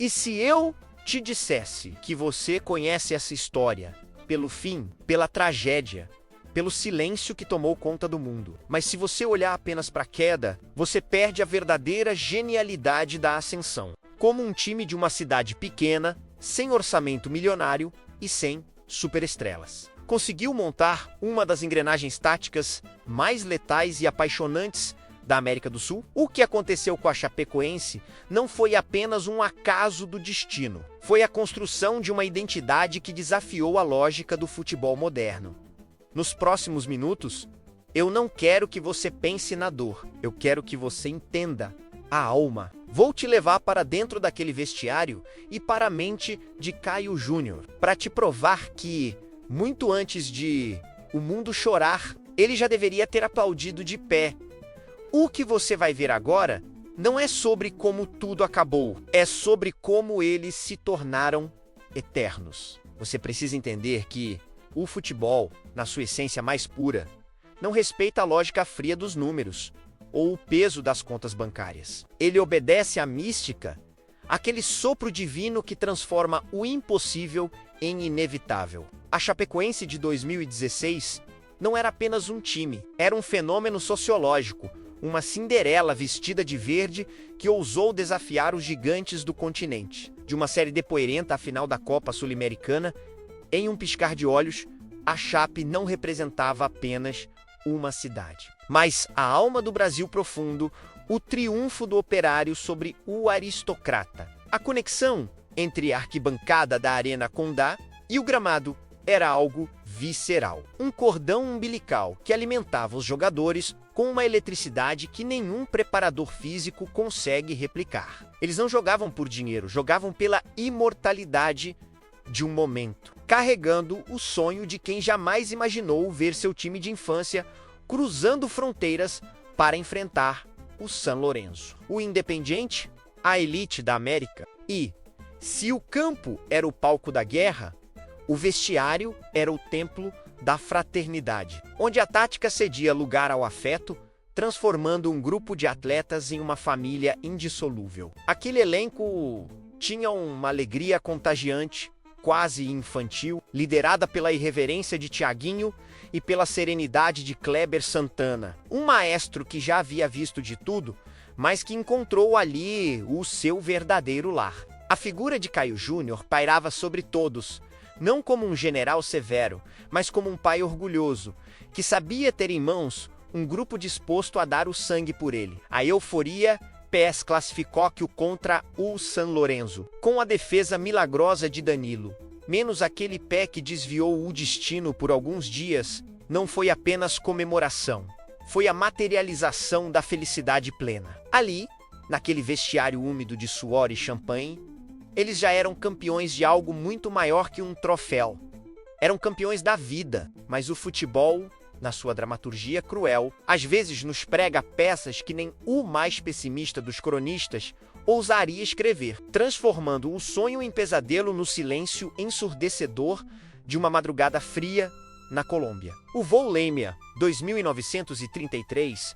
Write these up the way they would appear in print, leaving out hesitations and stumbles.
E se eu te dissesse que você conhece essa história pelo fim, pela tragédia, pelo silêncio que tomou conta do mundo, mas se você olhar apenas para a queda, você perde a verdadeira genialidade da ascensão. Como um time de uma cidade pequena, sem orçamento milionário e sem superestrelas, conseguiu montar uma das engrenagens táticas mais letais e apaixonantes da América do Sul? O que aconteceu com a Chapecoense não foi apenas um acaso do destino. Foi a construção de uma identidade que desafiou a lógica do futebol moderno. Nos próximos minutos, eu não quero que você pense na dor. Eu quero que você entenda a alma. Vou te levar para dentro daquele vestiário e para a mente de Caio Júnior, para te provar que, muito antes de o mundo chorar, ele já deveria ter aplaudido de pé. O que você vai ver agora não é sobre como tudo acabou, é sobre como eles se tornaram eternos. Você precisa entender que o futebol, na sua essência mais pura, não respeita a lógica fria dos números ou o peso das contas bancárias. Ele obedece à mística, aquele sopro divino que transforma o impossível em inevitável. A Chapecoense de 2016 não era apenas um time, era um fenômeno sociológico, uma Cinderela vestida de verde que ousou desafiar os gigantes do continente. De uma série depoeirenta à final da Copa Sul-Americana, em um piscar de olhos, a Chape não representava apenas uma cidade, mas a alma do Brasil profundo, o triunfo do operário sobre o aristocrata. A conexão entre a arquibancada da Arena Condá e o gramado era algo visceral. Um cordão umbilical que alimentava os jogadores com uma eletricidade que nenhum preparador físico consegue replicar. Eles não jogavam por dinheiro, jogavam pela imortalidade de um momento, carregando o sonho de quem jamais imaginou ver seu time de infância cruzando fronteiras para enfrentar o San Lorenzo, o Independiente, a elite da América. E, se o campo era o palco da guerra, o vestiário era o templo da fraternidade, onde a tática cedia lugar ao afeto, transformando um grupo de atletas em uma família indissolúvel. Aquele elenco tinha uma alegria contagiante, quase infantil, liderada pela irreverência de Thiaguinho e pela serenidade de Kleber Santana, um maestro que já havia visto de tudo, mas que encontrou ali o seu verdadeiro lar. A figura de Caio Júnior pairava sobre todos, não como um general severo, mas como um pai orgulhoso, que sabia ter em mãos um grupo disposto a dar o sangue por ele. A euforia PES classificou-o contra o San Lorenzo, com a defesa milagrosa de Danilo. Menos aquele pé que desviou o destino por alguns dias, não foi apenas comemoração, foi a materialização da felicidade plena. Ali, naquele vestiário úmido de suor e champanhe, eles já eram campeões de algo muito maior que um troféu. Eram campeões da vida, mas o futebol, na sua dramaturgia cruel, às vezes nos prega peças que nem o mais pessimista dos cronistas ousaria escrever, transformando o sonho em pesadelo no silêncio ensurdecedor de uma madrugada fria na Colômbia. O voo Lêmia 2933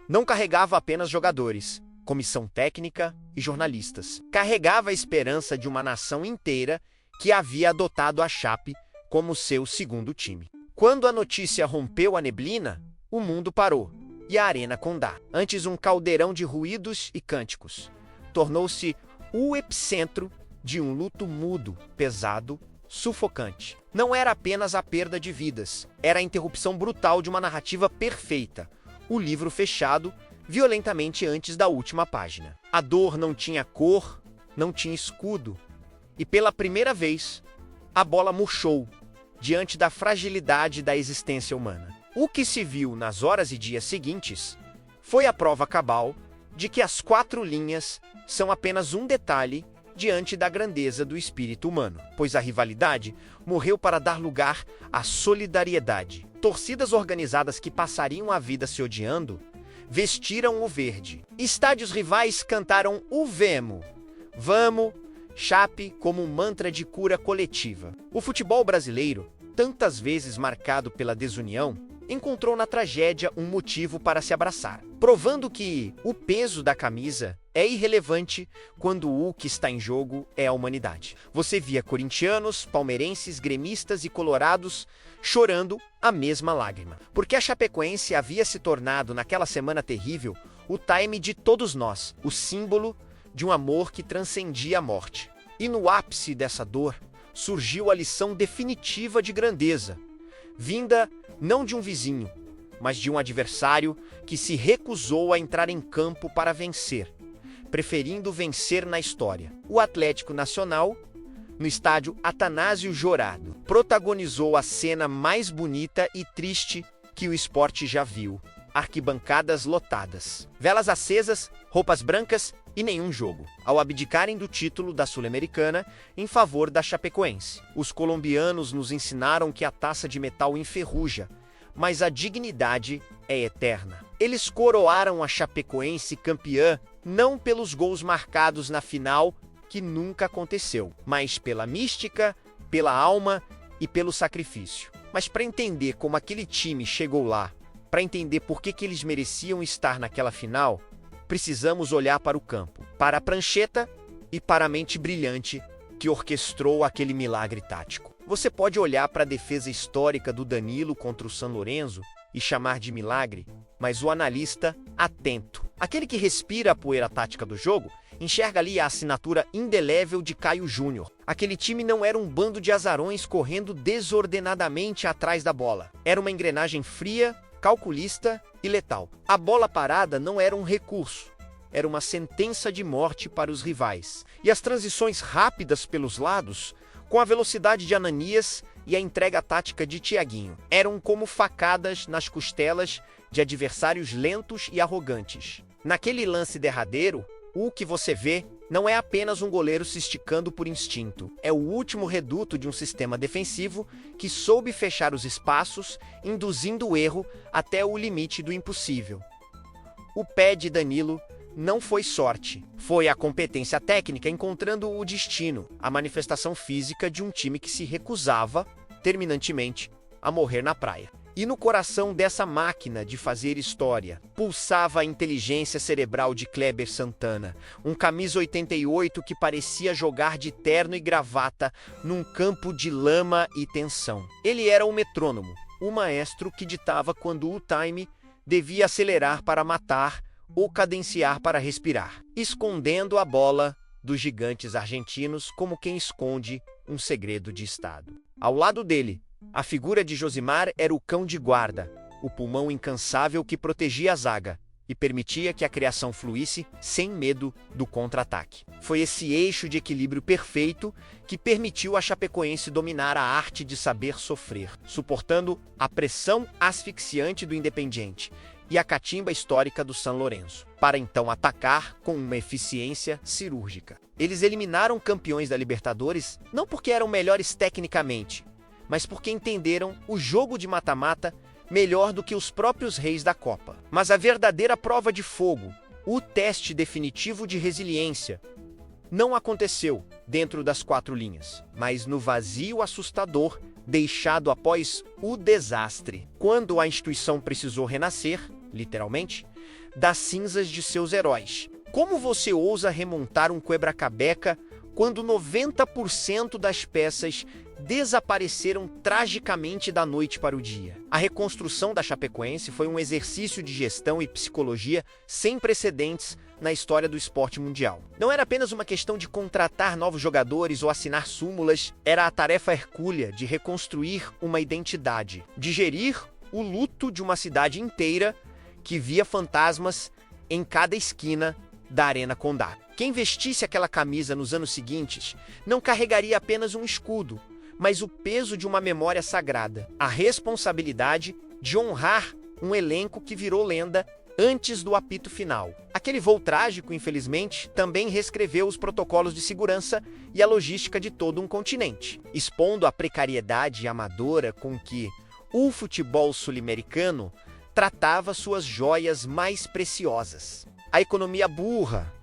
não carregava apenas jogadores, comissão técnica e jornalistas. Carregava a esperança de uma nação inteira que havia adotado a Chape como seu segundo time. Quando a notícia rompeu a neblina, o mundo parou, e a Arena Condá, antes um caldeirão de ruídos e cânticos, tornou-se o epicentro de um luto mudo, pesado, sufocante. Não era apenas a perda de vidas, era a interrupção brutal de uma narrativa perfeita, o livro fechado violentamente antes da última página. A dor não tinha cor, não tinha escudo, e pela primeira vez, a bola murchou diante da fragilidade da existência humana. O que se viu nas horas e dias seguintes foi a prova cabal de que as 4 linhas são apenas um detalhe diante da grandeza do espírito humano, pois a rivalidade morreu para dar lugar à solidariedade. Torcidas organizadas que passariam a vida se odiando vestiram o verde. Estádios rivais cantaram o Vemo, Vamo, Chape como um mantra de cura coletiva. O futebol brasileiro, tantas vezes marcado pela desunião, encontrou na tragédia um motivo para se abraçar, provando que o peso da camisa é irrelevante quando o que está em jogo é a humanidade. Você via corintianos, palmeirenses, gremistas e colorados chorando a mesma lágrima. Porque a Chapecoense havia se tornado, naquela semana terrível, o time de todos nós, o símbolo de um amor que transcendia a morte. E no ápice dessa dor, surgiu a lição definitiva de grandeza, vinda não de um vizinho, mas de um adversário que se recusou a entrar em campo para vencer, preferindo vencer na história. O Atlético Nacional, no estádio Atanásio Jorado, protagonizou a cena mais bonita e triste que o esporte já viu. Arquibancadas lotadas, velas acesas, roupas brancas e nenhum jogo, ao abdicarem do título da Sul-Americana em favor da Chapecoense. Os colombianos nos ensinaram que a taça de metal enferruja, mas a dignidade é eterna. Eles coroaram a Chapecoense campeã não pelos gols marcados na final, que nunca aconteceu, mas pela mística, pela alma e pelo sacrifício. Mas para entender como aquele time chegou lá, para entender por que eles mereciam estar naquela final, precisamos olhar para o campo, para a prancheta e para a mente brilhante que orquestrou aquele milagre tático. Você pode olhar para a defesa histórica do Danilo contra o San Lorenzo e chamar de milagre, mas o analista atento, aquele que respira a poeira tática do jogo, enxerga ali a assinatura indelével de Caio Júnior. Aquele time não era um bando de azarões correndo desordenadamente atrás da bola. Era uma engrenagem fria, calculista e letal. A bola parada não era um recurso, era uma sentença de morte para os rivais. E as transições rápidas pelos lados, com a velocidade de Ananias e a entrega tática de Thiaguinho, eram como facadas nas costelas de adversários lentos e arrogantes. Naquele lance derradeiro, o que você vê não é apenas um goleiro se esticando por instinto. É o último reduto de um sistema defensivo que soube fechar os espaços, induzindo o erro até o limite do impossível. O pé de Danilo não foi sorte, foi a competência técnica encontrando o destino, a manifestação física de um time que se recusava, terminantemente, a morrer na praia. E no coração dessa máquina de fazer história, pulsava a inteligência cerebral de Kleber Santana, um camisa 88 que parecia jogar de terno e gravata num campo de lama e tensão. Ele era o metrônomo, o maestro que ditava quando o time devia acelerar para matar ou cadenciar para respirar, escondendo a bola dos gigantes argentinos como quem esconde um segredo de Estado. Ao lado dele, a figura de Josimar era o cão de guarda, o pulmão incansável que protegia a zaga e permitia que a criação fluísse sem medo do contra-ataque. Foi esse eixo de equilíbrio perfeito que permitiu a Chapecoense dominar a arte de saber sofrer, suportando a pressão asfixiante do Independiente e a catimba histórica do San Lorenzo, para então atacar com uma eficiência cirúrgica. Eles eliminaram campeões da Libertadores não porque eram melhores tecnicamente, mas porque entenderam o jogo de mata-mata melhor do que os próprios reis da Copa. Mas a verdadeira prova de fogo, o teste definitivo de resiliência, não aconteceu dentro das quatro linhas, mas no vazio assustador deixado após o desastre, quando a instituição precisou renascer, literalmente, das cinzas de seus heróis. Como você ousa remontar um quebra-cabeça quando 90% das peças desapareceram tragicamente da noite para o dia? A reconstrução da Chapecoense foi um exercício de gestão e psicologia sem precedentes na história do esporte mundial. Não era apenas uma questão de contratar novos jogadores ou assinar súmulas, era a tarefa hercúlea de reconstruir uma identidade, de gerir o luto de uma cidade inteira que via fantasmas em cada esquina da Arena Condá. Quem vestisse aquela camisa nos anos seguintes não carregaria apenas um escudo, mas o peso de uma memória sagrada, a responsabilidade de honrar um elenco que virou lenda antes do apito final. Aquele voo trágico, infelizmente, também reescreveu os protocolos de segurança e a logística de todo um continente, expondo a precariedade amadora com que o futebol sul-americano tratava suas joias mais preciosas. A economia burra,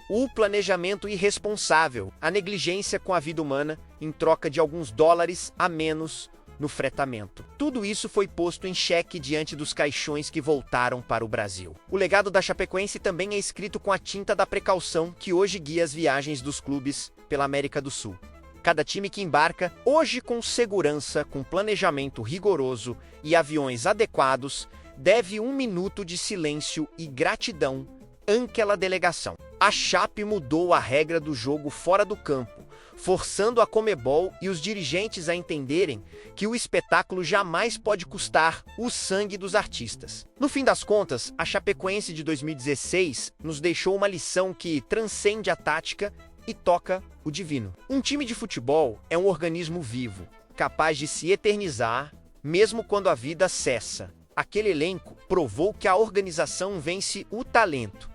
o planejamento irresponsável, a negligência com a vida humana em troca de alguns dólares a menos no fretamento. Tudo isso foi posto em xeque diante dos caixões que voltaram para o Brasil. O legado da Chapecoense também é escrito com a tinta da precaução que hoje guia as viagens dos clubes pela América do Sul. Cada time que embarca, hoje com segurança, com planejamento rigoroso e aviões adequados, deve 1 minuto de silêncio e gratidão àquela delegação. A Chape mudou a regra do jogo fora do campo, forçando a Conmebol e os dirigentes a entenderem que o espetáculo jamais pode custar o sangue dos artistas. No fim das contas, a Chapecoense de 2016 nos deixou uma lição que transcende a tática e toca o divino. Um time de futebol é um organismo vivo, capaz de se eternizar mesmo quando a vida cessa. Aquele elenco provou que a organização vence o talento,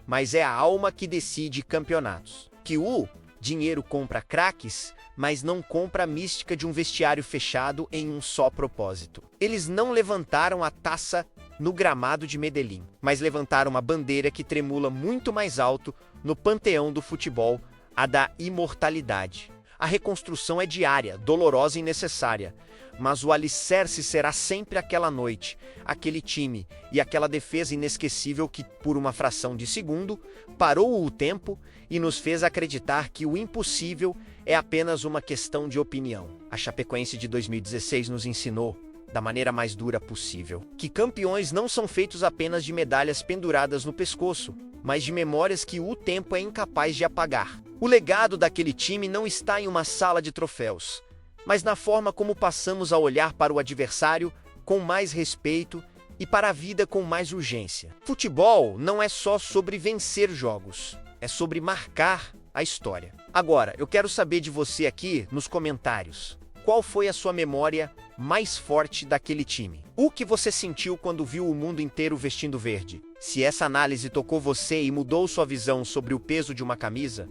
mas é a alma que decide campeonatos. Que o dinheiro compra craques, mas não compra a mística de um vestiário fechado em um só propósito. Eles não levantaram a taça no gramado de Medellín, mas levantaram uma bandeira que tremula muito mais alto no panteão do futebol, a da imortalidade. A reconstrução é diária, dolorosa e necessária, mas o alicerce será sempre aquela noite, aquele time e aquela defesa inesquecível que, por uma fração de segundo, parou o tempo e nos fez acreditar que o impossível é apenas uma questão de opinião. A Chapecoense de 2016 nos ensinou, da maneira mais dura possível, que campeões não são feitos apenas de medalhas penduradas no pescoço, mas de memórias que o tempo é incapaz de apagar. O legado daquele time não está em uma sala de troféus, mas na forma como passamos a olhar para o adversário com mais respeito e para a vida com mais urgência. Futebol não é só sobre vencer jogos, é sobre marcar a história. Agora, eu quero saber de você aqui nos comentários. Qual foi a sua memória mais forte daquele time? O que você sentiu quando viu o mundo inteiro vestindo verde? Se essa análise tocou você e mudou sua visão sobre o peso de uma camisa,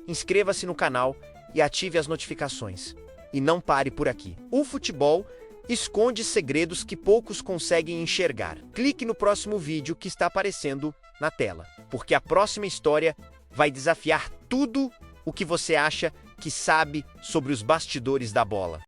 inscreva-se no canal e ative as notificações. E não pare por aqui. O futebol esconde segredos que poucos conseguem enxergar. Clique no próximo vídeo que está aparecendo na tela, porque a próxima história vai desafiar tudo o que você acha que sabe sobre os bastidores da bola.